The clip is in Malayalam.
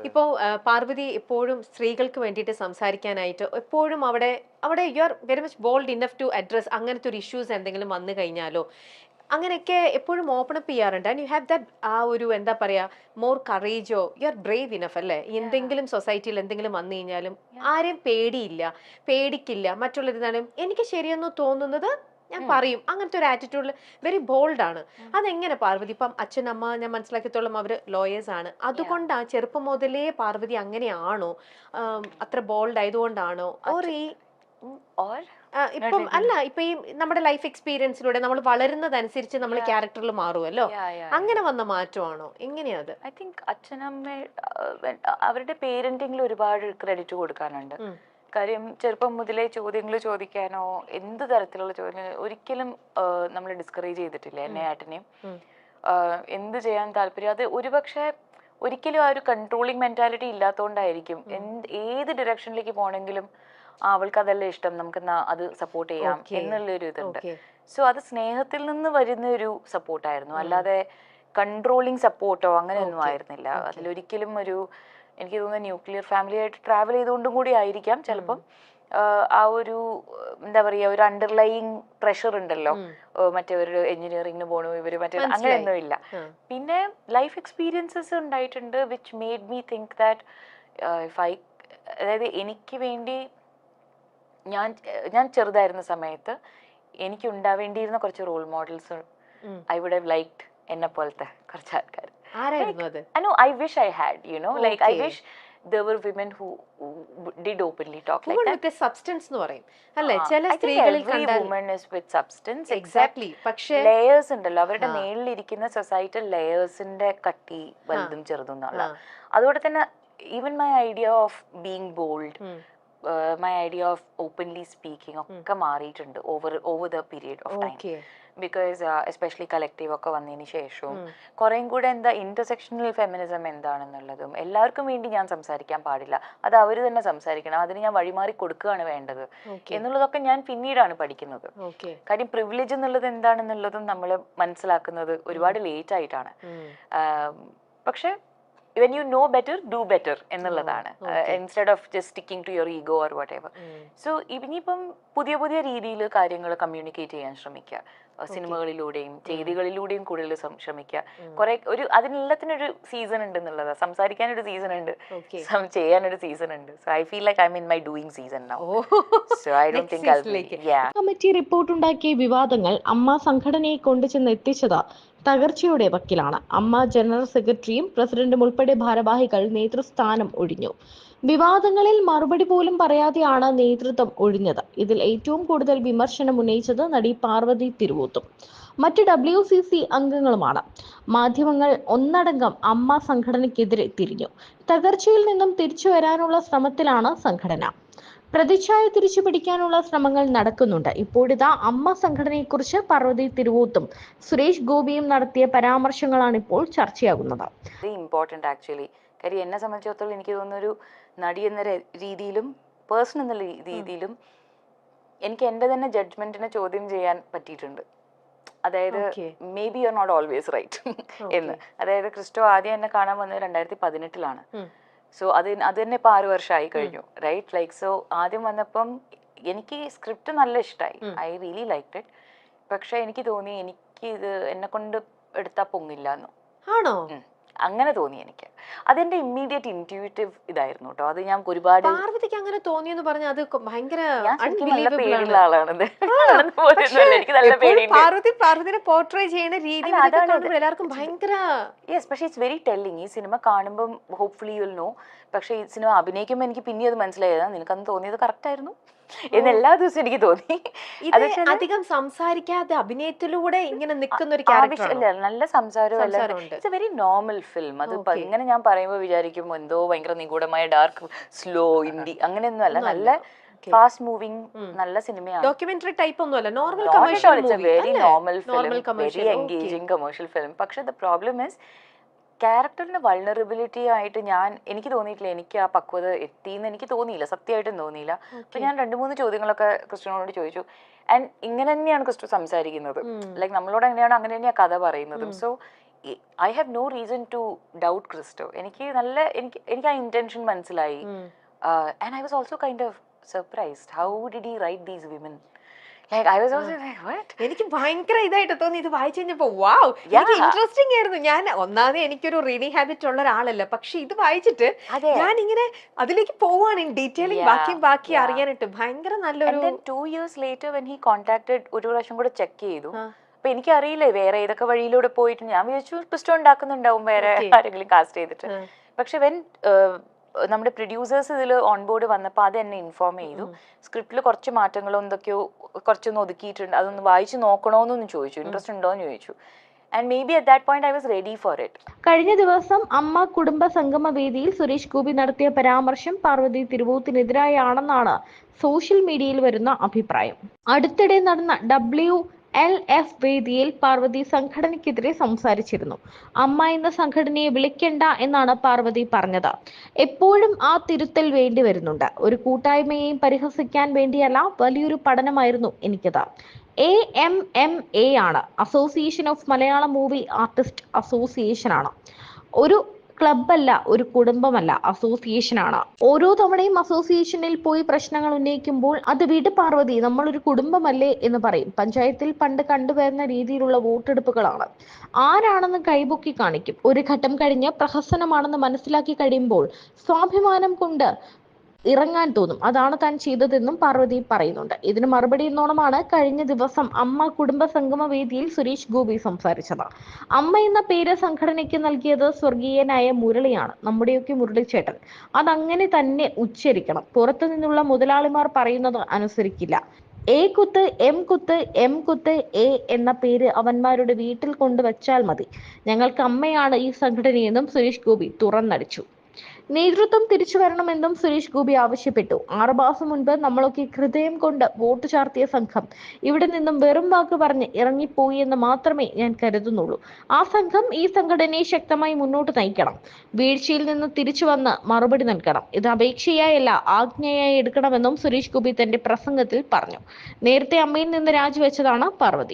ഇപ്പോൾ പാർവതി എപ്പോഴും സ്ത്രീകൾക്ക് വേണ്ടിയിട്ട് സംസാരിക്കാനായിട്ട് എപ്പോഴും അവിടെ അവിടെ you are very much bold enough to address അങ്ങനത്തെ ഒരു ഇഷ്യൂസ് എന്തെങ്കിലും വന്നു കഴിഞ്ഞാലോ അങ്ങനെയൊക്കെ എപ്പോഴും ഓപ്പൺ അപ്പ് ചെയ്യാറുണ്ട് ആൻഡ് യു ഹാവ് ദാറ്റ് ആ ഒരു എന്താ പറയാ മോർ കറേജോ യു ആർ ബ്രേവ് ഇനഫ് അല്ലേ എന്തെങ്കിലും സൊസൈറ്റിയിൽ എന്തെങ്കിലും വന്നു കഴിഞ്ഞാലും ആരെയും പേടിയില്ല പേടിക്കില്ല മറ്റുള്ളവരെന്താണ് എനിക്ക് ശരിയെന്ന് തോന്നുന്നത് ഞാൻ പറയും അങ്ങനത്തെ ഒരു ആറ്റിറ്റ്യൂഡിൽ വെരി ബോൾഡ് ആണ് അതെങ്ങനെ പാർവതി ഇപ്പം അച്ഛൻ അമ്മ ഞാൻ മനസ്സിലാക്കിയത്തോളം അവര് ലോയേഴ്സ് ആണ് അതുകൊണ്ട് ആ ചെറുപ്പം മുതലേ പാർവതി അങ്ങനെയാണോ അത്ര ബോൾഡ് ആയതുകൊണ്ടാണോ ഓർ ഈ ഓർ ഇപ്പം അല്ല ഇപ്പൊ ഈ നമ്മുടെ ലൈഫ് എക്സ്പീരിയൻസിലൂടെ നമ്മൾ വളരുന്നതനുസരിച്ച് നമ്മൾ ക്യാരക്ടറിൽ മാറുമല്ലോ അങ്ങനെ വന്ന മാറ്റമാണോ എങ്ങനെയാ അത് ഐ തിങ്ക് അച്ഛനമ്മ അവരുടെ പേരന്റിങ്ങിൽ ഒരുപാട് ക്രെഡിറ്റ് കൊടുക്കാനുണ്ട്. കാര്യം ചെറുപ്പം മുതലേ ചോദ്യങ്ങൾ ചോദിക്കാനോ എന്ത് തരത്തിലുള്ള ചോദ്യങ്ങൾ ഒരിക്കലും നമ്മൾ ഡിസ്കറേജ് ചെയ്തിട്ടില്ല എന്നെ ഏട്ടനെയും. എന്ത് ചെയ്യാൻ താല്പര്യം അത് ഒരുപക്ഷെ ഒരിക്കലും ആ ഒരു കൺട്രോളിങ് മെന്റാലിറ്റി ഇല്ലാത്തതുകൊണ്ടായിരിക്കും. ഏത് ഡിറക്ഷനിലേക്ക് പോകണമെങ്കിലും അവൾക്ക് അതല്ല ഇഷ്ടം നമുക്ക് അത് സപ്പോർട്ട് ചെയ്യാം എന്നുള്ളൊരു ഇതുണ്ട്. സോ അത് സ്നേഹത്തിൽ നിന്ന് വരുന്ന ഒരു സപ്പോർട്ടായിരുന്നു, അല്ലാതെ കൺട്രോളിങ് സപ്പോർട്ടോ അങ്ങനെയൊന്നും ആയിരുന്നില്ല. അതിലൊരിക്കലും ഒരു എനിക്ക് തോന്നുന്നു ന്യൂക്ലിയർ ഫാമിലി ആയിട്ട് ട്രാവൽ ചെയ്തുകൊണ്ടും കൂടി ആയിരിക്കാം ചിലപ്പം ആ ഒരു എന്താ പറയുക ഒരു അണ്ടർലൈയിങ് പ്രഷർ ഉണ്ടല്ലോ, മറ്റേ ഒരു എഞ്ചിനീയറിംഗിന് പോണു ഇവര് മറ്റേ അങ്ങനെയൊന്നും ഇല്ല. പിന്നെ ലൈഫ് എക്സ്പീരിയൻസസ് ഉണ്ടായിട്ടുണ്ട് which made me think that if I അതായത് എനിക്ക് വേണ്ടി ഞാൻ ചെറുതായിരുന്ന സമയത്ത് എനിക്ക് ഉണ്ടാവേണ്ടിയിരുന്ന കുറച്ച് role models I would have liked എന്നെ പോലത്തെ കുറച്ച് ആൾക്കാർ. I wish I had, you know, like I wish there were women who did openly talk like that. With the substance nu parayum alle chela സ്ത്രീകളിൽ കണ്ടാൽ every woman is with substance exactly പക്ഷേ layers ഉണ്ടല്ലോ അവരുടെ മേളിൽ ഇരിക്കുന്ന സൊസൈറ്റൽ ലേയേഴ്സിന്റെ കട്ടി വലുതും ചെറുതും എന്നുള്ള. അതുകൊണ്ട് തന്നെ even my idea of being bold my idea of openly speaking ഒക്കെ മാറിയിട്ടുണ്ട് over the period of time. Because especially collective ഒക്കെ വന്നതിന് ശേഷവും കുറേയും കൂടെ എന്താ ഇന്റർസെക്ഷണൽ ഫെമിനിസം എന്താണെന്നുള്ളതും എല്ലാവർക്കും വേണ്ടി ഞാൻ സംസാരിക്കാൻ പാടില്ല, അത് അവർ തന്നെ സംസാരിക്കണം, അതിന് ഞാൻ വഴിമാറി കൊടുക്കുകയാണ് വേണ്ടത് എന്നുള്ളതൊക്കെ ഞാൻ പിന്നീടാണ് പഠിക്കുന്നത്. കാര്യം പ്രിവിലേജ് എന്നുള്ളത് എന്താണെന്നുള്ളതും നമ്മൾ മനസ്സിലാക്കുന്നത് ഒരുപാട് ലേറ്റ് ആയിട്ടാണ്. പക്ഷെ when you know better, do better എന്നുള്ളതാണ്, instead of just sticking to your ego or whatever. So ഇനിയിപ്പം പുതിയ പുതിയ രീതിയിൽ കാര്യങ്ങൾ കമ്മ്യൂണിക്കേറ്റ് ചെയ്യാൻ ശ്രമിക്കുക, സിനിമകളിലൂടെയും ചെയ്തികളിലൂടെയും കൂടുതൽ ശ്രമിക്കുക. കുറെ ഒരു അതിനെല്ലാത്തിനൊരു സീസൺ ഉണ്ട് എന്നുള്ളതാണ്, സംസാരിക്കാനൊരു സീസൺ ഉണ്ട്, ചെയ്യാനൊരു സീസൺ ഉണ്ട്. So I feel like I M in my doing season now. So I don't think I'll be. Committee report ഉണ്ടാക്കിയ വിവാദങ്ങൾ അമ്മ സംഘടനയെ കൊണ്ടുചെന്ന് എത്തിച്ചത് തകർച്ചയുടെ വക്കിലാണ്. അമ്മ ജനറൽ സെക്രട്ടറിയും പ്രസിഡന്റും ഉൾപ്പെടെ ഭാരവാഹികൾ നേതൃസ്ഥാനം ഒഴിഞ്ഞു. വിവാദങ്ങളിൽ മറുപടി പോലും പറയാതെയാണ് നേതൃത്വം ഒഴിഞ്ഞത്. ഇതിൽ ഏറ്റവും കൂടുതൽ വിമർശനം ഉന്നയിച്ചത് നടി പാർവതി തിരുവോത്തും മറ്റ് WCC അംഗങ്ങളുമാണ്. മാധ്യമങ്ങൾ ഒന്നടങ്കം അമ്മ സംഘടനയ്ക്കെതിരെ തിരിഞ്ഞു. തകർച്ചയിൽ നിന്നും തിരിച്ചു വരാനുള്ള ശ്രമത്തിലാണ് സംഘടന. പ്രതിച്ഛായ തിരിച്ചു പിടിക്കാനുള്ള ശ്രമങ്ങൾ നടക്കുന്നുണ്ട്. ഇപ്പോഴിതാ അമ്മ സംഘടനയെക്കുറിച്ച് പാർവതി തിരുവോത്തും സുരേഷ് ഗോപിയും നടത്തിയ പരാമർശങ്ങളാണ് ഇപ്പോൾ ചർച്ചയാകുന്നത്. Important actually. കാര്യം എന്നെ സംബന്ധിച്ചിടത്തോളം എനിക്ക് തോന്നുന്ന ഒരു നടി എന്ന രീതിയിലും പേഴ്സൺ എന്ന രീതിയിലും എനിക്ക് എൻ്റെ തന്നെ ജഡ്ജ്മെന്റിനെ ചോദ്യം ചെയ്യാൻ പറ്റിയിട്ടുണ്ട്. അതായത് maybe you are not always right എന്ന്. അതായത് ക്രിസ്റ്റോ ആദ്യം എന്നെ കാണാൻ വന്നത് 2018-ലാണ്. സോ അത് തന്നെ ഇപ്പൊ 6 വർഷമായി കഴിഞ്ഞു, റൈറ്റ്? ലൈക്ക് സോ ആദ്യം വന്നപ്പം എനിക്ക് സ്ക്രിപ്റ്റ് നല്ല ഇഷ്ടമായി, ഐ റിയലി ലൈക്ഡ് ഇറ്റ്. പക്ഷെ എനിക്ക് തോന്നി എനിക്ക് ഇത് എന്നെ കൊണ്ട് എടുത്താൽ പൊങ്ങില്ല എന്ന്. ആണോ? അങ്ങനെ തോന്നി എനിക്ക്. അതെന്റെ ഇമ്മീഡിയറ്റ് ഇൻറ്റ്യൂട്ടീവ് ഇതായിരുന്നു കേട്ടോ. അത് ഞാൻ ഒരുപാട് പാർവതിക്ക് അങ്ങനെ തോന്നിയെന്ന് പറഞ്ഞാൽ അത് ഭയങ്കര പേടിയുള്ള ആളാണത്. എനിക്ക് നല്ല പേടിയുണ്ട് പാർവതിനെ പോർട്രേ ചെയ്യുന്ന രീതി എല്ലാവർക്കും ഭയങ്കര. യെസ്, പക്ഷെ ഇറ്റ്സ് വെരി ടെല്ലിങ്. ഈ സിനിമ കാണുമ്പോൾ ഹോപ്പ്ഫുള്ളി യു വിൽ നോ. പക്ഷെ ഈ സിനിമ അഭിനയിക്കുമ്പോൾ എനിക്ക് പിന്നെ അത് മനസ്സിലായതാ നിനക്കന്ന് തോന്നിയത് കറക്റ്റ് ആയിരുന്നു എന്ന് എല്ലാ ദിവസവും എനിക്ക് തോന്നി. അധികം സംസാരിക്കാതെ അഭിനയത്തിലൂടെ ഇങ്ങനെ നിൽക്കുന്ന ഒരു ആവശ്യമില്ല, നല്ല സംസാരവും it's A very normal film. അത് ഇങ്ങനെ ഞാൻ പറയുമ്പോൾ വിചാരിക്കും എന്തോ ഭയങ്കര നിഗൂഢമായ ഡാർക്ക് സ്ലോ ഹിന്ദി അങ്ങനെയൊന്നും അല്ല. നല്ല ഫാസ്റ്റ് മൂവിങ് നല്ല സിനിമയാണ്. ഡോക്യുമെന്ററി ടൈപ്പ് ഒന്നുമല്ല, normal commercial. It's A very normal film, very engaging commercial film. പക്ഷെ ദ പ്രോബ്ലം ഇസ് ക്യാരക്ടറിന് വൾണറബിലിറ്റി ആയിട്ട് എനിക്ക് തോന്നിയിട്ടില്ല, എനിക്ക് ആ പക്വത എത്തിയെന്ന് എനിക്ക് തോന്നിയില്ല, സത്യമായിട്ടും തോന്നിയില്ല. അപ്പൊ ഞാൻ 2-3 ചോദ്യങ്ങളൊക്കെ ക്രിസ്റ്റോനോട് ചോദിച്ചു. ആൻഡ് ഇങ്ങനെ തന്നെയാണ് ക്രിസ്റ്റോ സംസാരിക്കുന്നത്, ലൈക്ക് നമ്മളോട് എങ്ങനെയാണോ അങ്ങനെ തന്നെയാണ് കഥ പറയുന്നതും. So I have no reason to doubt Christo. എനിക്ക് ആ ഇന്റൻഷൻ മനസ്സിലായി. And I was also kind of surprised. How did he write these women? Like I was also like, what? എനിക്ക് ഭയങ്കര ഇതായിട്ട് തോന്നി ഇത് വായിച്ചു കഴിഞ്ഞപ്പോ. വാവ്, എനിക്ക് ഇൻട്രസ്റ്റിംഗ് ആയിരുന്നു. ഞാൻ ഒന്നാമത് എനിക്കൊരു റീഡിംഗ് ഹാബിറ്റ് ഉള്ള ഒരാളല്ല, പക്ഷെ ഇത് വായിച്ചിട്ട് ഞാൻ ഇങ്ങനെ അതിലേക്ക് പോവാണ്, ഡീറ്റെയിലിംഗ് ബാക്കി അറിയാനായിട്ട്. ഭയങ്കര നല്ലൊരു. 2 years later when he contacted, ഒരു പ്രാവശ്യം കൂടെ ചെക്ക് ചെയ്തു. അപ്പൊ എനിക്കറിയില്ലേ വേറെ ഏതൊക്കെ വഴിയിലൂടെ പോയിട്ട്. ഞാൻ വിചാരിച്ചു പിസ്റ്റോ ഉണ്ടാക്കുന്നുണ്ടാവും വേറെ ആരെങ്കിലും കാസ്റ്റ് ചെയ്തിട്ട്. പക്ഷെ വെൻ നമ്മുടെ പ്രൊഡ്യൂസേഴ്സ് ഇതിൽ ഓൺ ബോർഡ് വന്നപ്പോൾ അത് എന്നെ ഇൻഫോം ചെയ്തു. സ്ക്രിപ്റ്റിൽ കുറച്ച് മാറ്റങ്ങളോ എന്തൊക്കെയോ കുറച്ചൊന്ന് ഒതുക്കിയിട്ടുണ്ട്, അതൊന്ന് വായിച്ച് നോക്കണോന്നൊന്ന് ചോദിച്ചു, ഇൻട്രസ്റ്റ് ഉണ്ടോയെന്ന് ചോദിച്ചു. And may be at that point I was ready for it. കഴിഞ്ഞ ദിവസം അമ്മ കുടുംബ സംഗമ വേദിയിൽ സുരേഷ് ഗോപി നടത്തിയ പരാമർശം പാർവതി തിരുവോത്തിനെതിരായാണെന്നാണ് സോഷ്യൽ മീഡിയയിൽ വരുന്ന അഭിപ്രായം. അടുത്തിടെ നടന്ന WLF വേദിയിൽ പാർവതി സംഘടനയ്ക്കെതിരെ സംസാരിച്ചിരുന്നു. അമ്മ എന്ന സംഘടനയെ വിളിക്കണ്ട എന്നാണ് പാർവതി പറഞ്ഞത്. എപ്പോഴും ആ തിരുത്തൽ വേണ്ടി വരുന്നുണ്ട്. ഒരു കൂട്ടായ്മയെയും പരിഹസിക്കാൻ വേണ്ടിയല്ല, വലിയൊരു പഠനമായിരുന്നു എനിക്കത്. AMMA ആണ്, association of Malayalam movie artist association ആണ്. ഒരു ക്ലബല്ല, ഒരു കുടുംബമല്ല, അസോസിയേഷനാണ്. ഓരോ തവണയും അസോസിയേഷനിൽ പോയി പ്രശ്നങ്ങൾ ഉന്നയിക്കുമ്പോൾ അത് വിട് പാർവതി, നമ്മളൊരു കുടുംബമല്ലേ എന്ന് പറയും. പഞ്ചായത്തിൽ പണ്ട് കണ്ടുവരുന്ന രീതിയിലുള്ള വോട്ടെടുപ്പുകളാണ്. ആരാണെന്ന് കൈപൊക്കി കാണിക്കും. ഒരു ഘട്ടം കഴിഞ്ഞ് പ്രഹസനമാണെന്ന് മനസ്സിലാക്കി കഴിയുമ്പോൾ സ്വാഭിമാനം കൊണ്ട് ഇറങ്ങാൻ തോന്നും. അതാണ് താൻ ചെയ്തതെന്നും പാർവതി പറയുന്നുണ്ട്. ഇതിന് മറുപടി എന്നോണമാണ് കഴിഞ്ഞ ദിവസം അമ്മ കുടുംബ സംഗമ വേദിയിൽ സുരേഷ് ഗോപി സംസാരിച്ചത്. അമ്മ എന്ന പേര് സംഘടനയ്ക്ക് നൽകിയത് സ്വർഗീയനായ മുരളിയാണ്, നമ്മുടെയൊക്കെ മുരളിച്ചേട്ടൻ. അതങ്ങനെ തന്നെ ഉച്ചരിക്കണം. പുറത്തു നിന്നുള്ള മുതലാളിമാർ പറയുന്നത് അനുസരിക്കില്ല. A കുത്ത് M കുത്ത് M കുത്ത് A എന്ന പേര് അവന്മാരുടെ വീട്ടിൽ കൊണ്ടുവച്ചാൽ മതി. ഞങ്ങൾക്ക് അമ്മയാണ് ഈ സംഘടനയെന്നും സുരേഷ് ഗോപി തുറന്നടിച്ചു. നേതൃത്വം തിരിച്ചു വരണമെന്നും സുരേഷ് ഗോപി ആവശ്യപ്പെട്ടു. 6 മാസം മുൻപ് നമ്മളൊക്കെ ഹൃദയം കൊണ്ട് വോട്ട് ചാർത്തിയ സംഘം ഇവിടെ നിന്നും വെറും വാക്ക് പറഞ്ഞ് ഇറങ്ങിപ്പോയി എന്ന് മാത്രമേ ഞാൻ കരുതുന്നുള്ളൂ. ആ സംഘം ഈ സംഘടനയെ ശക്തമായി മുന്നോട്ട് നയിക്കണം. വീഴ്ചയിൽ നിന്ന് തിരിച്ചു വന്ന് മറുപടി നൽകണം. ഇത് അപേക്ഷയായല്ല, ആജ്ഞയായി എടുക്കണമെന്നും സുരേഷ് ഗോപി തന്റെ പ്രസംഗത്തിൽ പറഞ്ഞു. നേരത്തെ അമ്മയിൽ നിന്ന് രാജിവെച്ചതാണ് പാർവതി.